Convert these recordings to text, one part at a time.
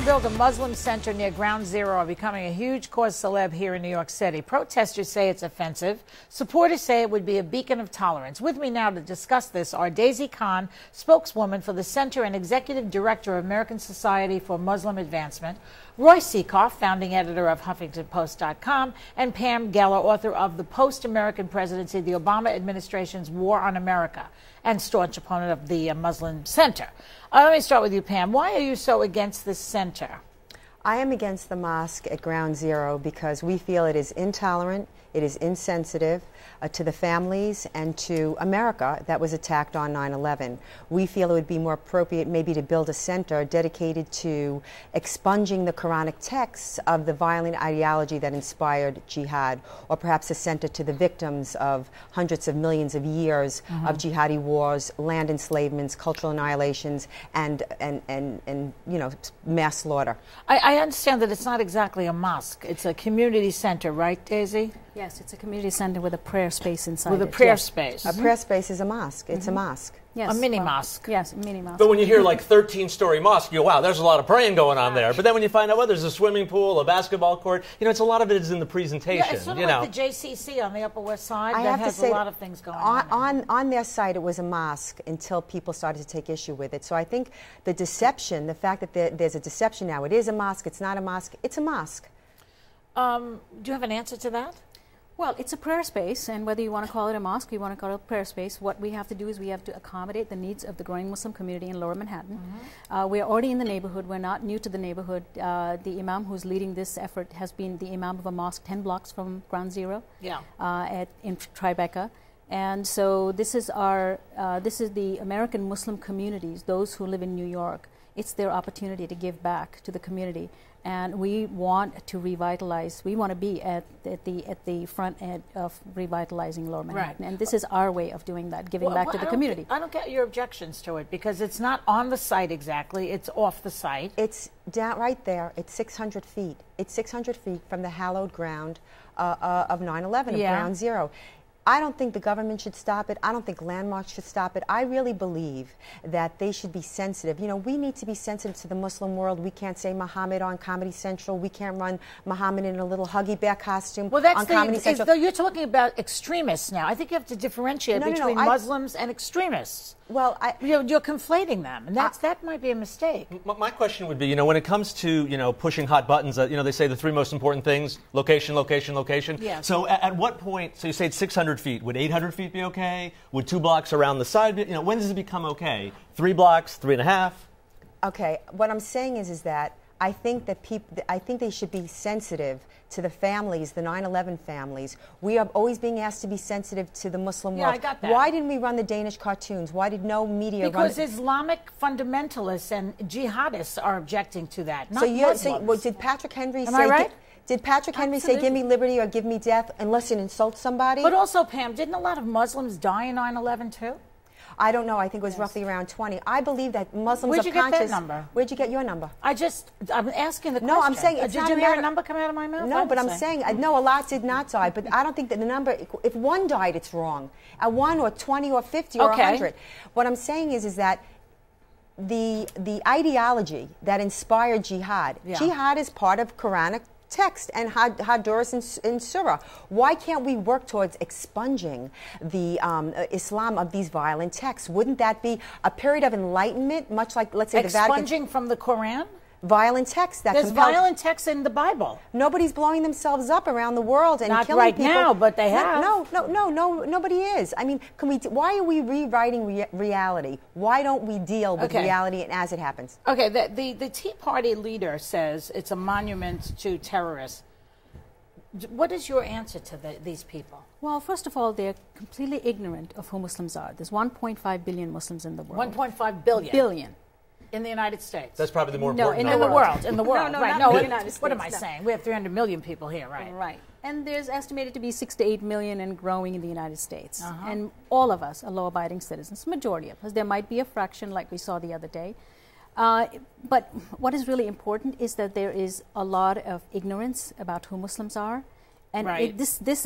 build a Muslim center near Ground Zero are becoming a huge cause celeb here in New York City. Protesters say it's offensive. Supporters say it would be a beacon of tolerance. With me now to discuss this are Daisy Khan, spokeswoman for the center and executive director of American Society for Muslim Advancement, Roy Sekoff, founding editor of HuffingtonPost.com, and Pam Geller, author of The Post-American Presidency, the Obama Administration's War on America, and staunch opponent of the Muslim Center. Let me start with you, Pam. Why are you so against this center? I am against the mosque at Ground Zero because we feel it is intolerant, it is insensitive to the families and to America that was attacked on 9/11. We feel it would be more appropriate maybe to build a center dedicated to expunging the Quranic texts of the violent ideology that inspired jihad, or perhaps a center to the victims of hundreds of millions of years of jihadi wars, land enslavements, cultural annihilations, and you know, mass slaughter. I understand that it's not exactly a mosque. It's a community center, right, Daisy? Yes, it's a community center with a prayer space inside. With a prayer space. A prayer space is a mosque. It's a mosque. Yes, a mini mosque. Yes, a mini mosque. But when you hear like 13-story mosque, you go, wow, there's a lot of praying going on there. But then when you find out, well, there's a swimming pool, a basketball court, you know, it's a lot of it is in the presentation. Yeah, it's sort of like the JCC on the Upper West Side. I that have has to say a lot of things going on. On their site, it was a mosque until people started to take issue with it. So I think the deception, the fact that there's a deception now, it is a mosque, it's not a mosque, it's a mosque. Do you have an answer to that? Well, it's a prayer space, and whether you want to call it a mosque, you want to call it a prayer space, what we have to do is we have to accommodate the needs of the growing Muslim community in Lower Manhattan. We're already in the neighborhood. We're not new to the neighborhood. The imam who's leading this effort has been the imam of a mosque 10 blocks from Ground Zero in Tribeca. And so this is the American Muslim communities, those who live in New York. It's their opportunity to give back to the community. And we want to revitalize. We want to be at the front end of revitalizing Lower Manhattan, and this is our way of doing that, giving back to the community. I don't get your objections to it because it's not on the site exactly; it's off the site. It's down right there. It's 600 feet. It's 600 feet from the hallowed ground of 9/11, of Ground Zero. I don't think the government should stop it. I don't think landmarks should stop it. I really believe that they should be sensitive. You know, we need to be sensitive to the Muslim world. We can't say Muhammad on Comedy Central. We can't run Muhammad in a little Huggy Bear costume on Comedy Central. You're talking about extremists now. I think you have to differentiate between Muslims and extremists. Well, you're conflating them, and that might be a mistake. My question would be, you know, when it comes to, you know, pushing hot buttons, you know, they say the three most important things: location, location, location. Yeah. So at what point? So you say it's 600 feet. Would 800 feet be okay? Would 2 blocks around the side be? You know, when does it become okay? 3 blocks, 3.5. Okay. What I'm saying is that I think that I think they should be sensitive to the families, the 9/11 families. We are always being asked to be sensitive to the Muslim world. I got that. Why didn't we run the Danish cartoons? Why did no media run? Because Islamic fundamentalists and jihadists are objecting to that. Not Muslims. Did Patrick Henry say? Am I right? Did Patrick Henry say, "Give me liberty or give me death," unless it insults somebody? But also, Pam, didn't a lot of Muslims die in 9/11 too? I don't know. I think it was roughly around 20. I believe that Muslims Where'd are you get conscious. that number? Where'd you get your number? I'm asking the question. No, I'm saying it's did not you a hear matter. a number come out of my mouth? No, but I'm saying no. A lot did not die, but I don't think that the number. If one died, it's wrong. At 1 or 20 or 50 or 100. What I'm saying is that the ideology that inspired jihad. Jihad is part of Quranic text and Hadurus in Surah. Why can't we work towards expunging the Islam of these violent texts? Wouldn't that be a period of enlightenment, much like, let's say, the Vatican? Expunging from the Quran? Violent texts that There's violent texts in the Bible. Nobody's blowing themselves up around the world and Not killing right people. now, but they have. No, nobody is. I mean, why are we rewriting reality? Why don't we deal with reality and as it happens? Okay, the Tea Party leader says it's a monument to terrorists. What is your answer to these people? Well, first of all, they're completely ignorant of who Muslims are. There's 1.5 billion Muslims in the world. 1.5 billion. Billion. In the United States. That's probably the more important in number. the world. In the world. No, right. not in the United States. What am I saying? We have 300 million people here, right? Right. And there's estimated to be 6 to 8 million and growing in the United States. And all of us are law-abiding citizens, majority of us. There might be a fraction like we saw the other day. But what is really important is that there is a lot of ignorance about who Muslims are. And Right.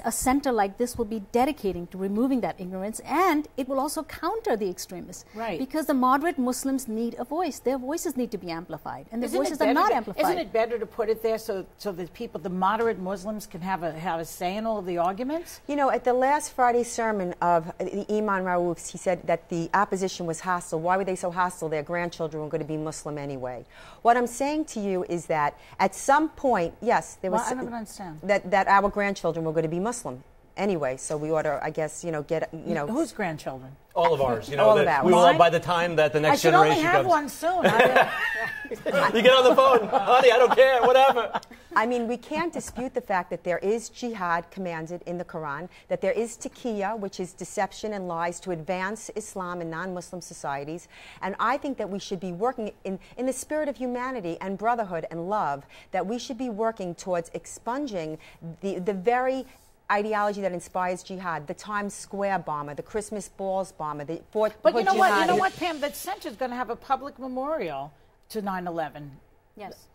a center like this will be dedicating to removing that ignorance, and it will also counter the extremists. Right. Because the moderate Muslims need a voice. Their voices need to be amplified, and their Isn't it voices are better not to- amplified. Isn't it better to put it there so that people, the moderate Muslims, can have a say in all of the arguments? You know, at the last Friday's sermon of the Imam Raouf's, he said that the opposition was hostile. Why were they so hostile? Their grandchildren were going to be Muslim anyway. What I'm saying to you is that at some point, yes, there was Well, I don't understand. that our grandchildren were going to be Muslim anyway. So we ought to, I guess, Whose grandchildren? All of ours. All of that ours. we will, Mine? by the time that the I next should only generation have comes. one soon. You get on the phone, honey, I don't care, whatever. I mean, we can't dispute the fact that there is jihad commanded in the Quran, that there is taqiyya, which is deception and lies to advance Islam in non-Muslim societies. And I think that we should be working in the spirit of humanity and brotherhood and love, that we should be working towards expunging the very ideology that inspires jihad, the Times Square bomber, the Christmas balls bomber, the Fort But you know what? You know jihad. what, Pam? That center's going to have a public memorial to 9/11. Yes.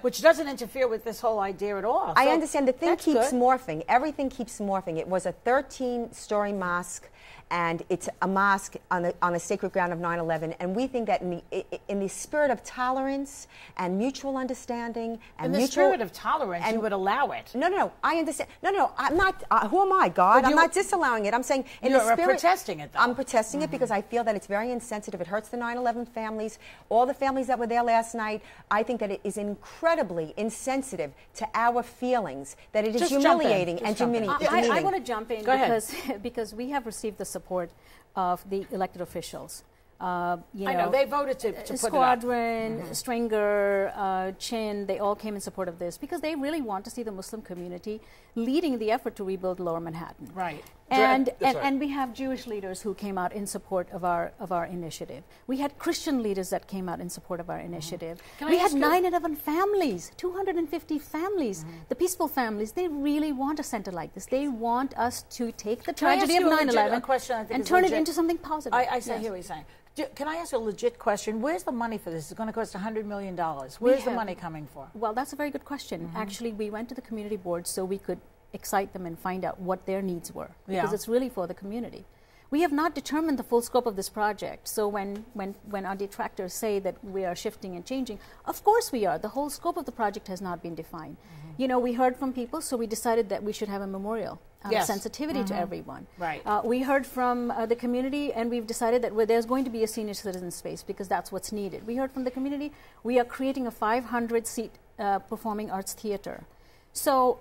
Which doesn't interfere with this whole idea at all. I So understand. The thing that's keeps good. morphing. Everything keeps morphing. It was a 13-story mosque, and it's a mosque on the sacred ground of 9/11. And we think that in the spirit of tolerance and mutual understanding and In the mutual spirit of tolerance, you would allow it. No, I understand. No, I'm not. Who am I, God? I'm not disallowing it. I'm saying in the You're spirit. protesting it, though. I'm protesting it because I feel that it's very insensitive. It hurts the 9/11 families, all the families that were there last night. I think that it is incredibly insensitive to our feelings. That it is Just jump in. humiliating Just and jump in. demeaning. I want to jump in Go ahead. because we have received the support of the elected officials. I know they voted to put Squadron, Stringer, Chin, they all came in support of this because they really want to see the Muslim community leading the effort to rebuild Lower Manhattan. it up. Right. And we have Jewish leaders who came out in support of our initiative. We had Christian leaders that came out in support of our initiative. Can I We had ask you- 9/11 families, 250 families, the peaceful families. They really want a center like this. They want us to take the Can I tragedy ask of you a legit- 9/11 a question I think and is turn it legit? into something positive. I say, Yes. hear what you're saying. Can I ask a legit question? Where's the money for this? It's going to cost $100 million. Where's the have- money coming for? Well, that's a very good question. Actually, we went to the community board so we could excite them and find out what their needs were, because Yeah. it's really for the community. We have not determined the full scope of this project. So when our detractors say that we are shifting and changing, of course we are. The whole scope of the project has not been defined. You know, we heard from people, so we decided that we should have a memorial out Yes. of sensitivity to everyone. Right. We heard from the community, and we've decided that there's going to be a senior citizen space because that's what's needed. We heard from the community. We are creating a 500-seat performing arts theater. So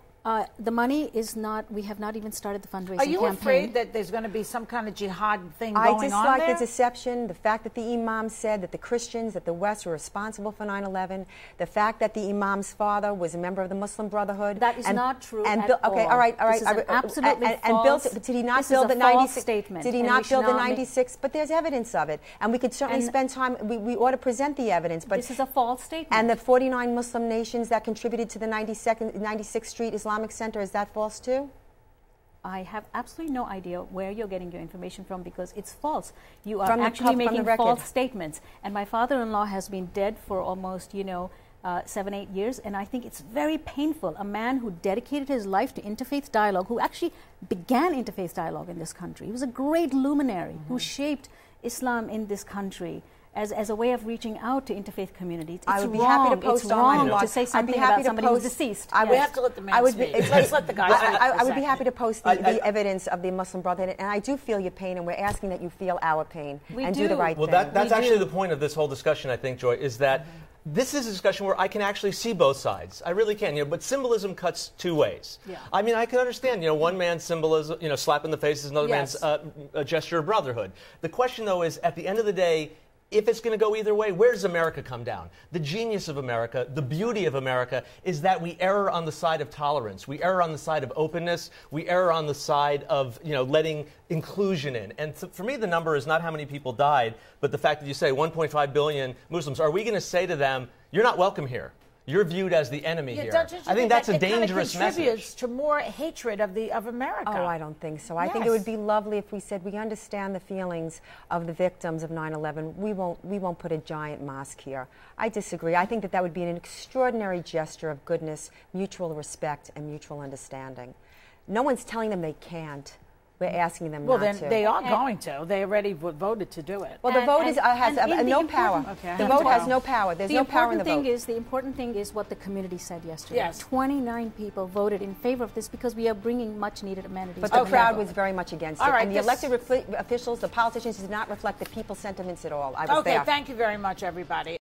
the money is not, we have not even started the fundraising Are you campaign. afraid that there's going to be some kind of jihad thing I going on dislike there? the deception, the fact that the Imam said that the Christians, that the West were responsible for 9/11, the fact that the Imam's father was a member of the Muslim Brotherhood. That is not true and at okay, all. all right. This is an absolutely and built, false- did he not this is build a the false 96? statement, Did he and we not should build the not make- 96? But there's evidence of it, and we could certainly And- spend time. We ought to present the evidence. But This is a false statement. and the 49 Muslim nations that contributed to the 96th Street Islamic Center, is that false too? I have absolutely no idea where you're getting your information from because it's false. You are From the actually from the making record. false statements. And my father-in-law has been dead for almost, 7-8 years, and I think it's very painful. A man who dedicated his life to interfaith dialogue, who actually began interfaith dialogue in this country. He was a great luminary who shaped Islam in this country as a way of reaching out to interfaith communities. It's I would be wrong. happy to post it's on my wrong blog. to say I'd be something happy about to somebody who's post- deceased. I would We Yes. have to let the man I would speak. be, Let's let the guy speak. for a I would be second. happy to post the evidence of the Muslim Brotherhood, and I do feel your pain, and we're asking that you feel our pain We and do the do. right Well, thing. that's We actually do. the point of this whole discussion, I think, Joy, is that this is a discussion where I can actually see both sides. I really can. But symbolism cuts two ways. Yeah. I mean, I can understand, one man's symbolism, slap in the face is another Yes. man's a gesture of brotherhood. The question, though, is at the end of the day, if it's going to go either way, where does America come down? The genius of America, the beauty of America, is that we err on the side of tolerance. We err on the side of openness. We err on the side of, letting inclusion in. And for me, the number is not how many people died, but the fact that you say 1.5 billion Muslims. Are we going to say to them, you're not welcome here? You're viewed as the enemy here. Don't you I think that's a that dangerous kind of contributes message. to more hatred of America. Oh, I don't think so. I think it Yes. would be lovely if we said we understand the feelings of the victims of 9/11. We won't put a giant mosque here. I disagree. I think that would be an extraordinary gesture of goodness, mutual respect, and mutual understanding. No one's telling them they can't. We're asking them Well, not then to. they are going to. They already voted to do it. Well, the vote has no power. Okay, the vote has no power. There's no power in the vote. The important thing is what the community said yesterday. Yes. 29 people voted in favor of this because we are bringing much-needed amenities. But the crowd was very much against it. All right, And the elected officials, the politicians, did not reflect the people's sentiments at all. I was Okay, there. thank you very much, everybody.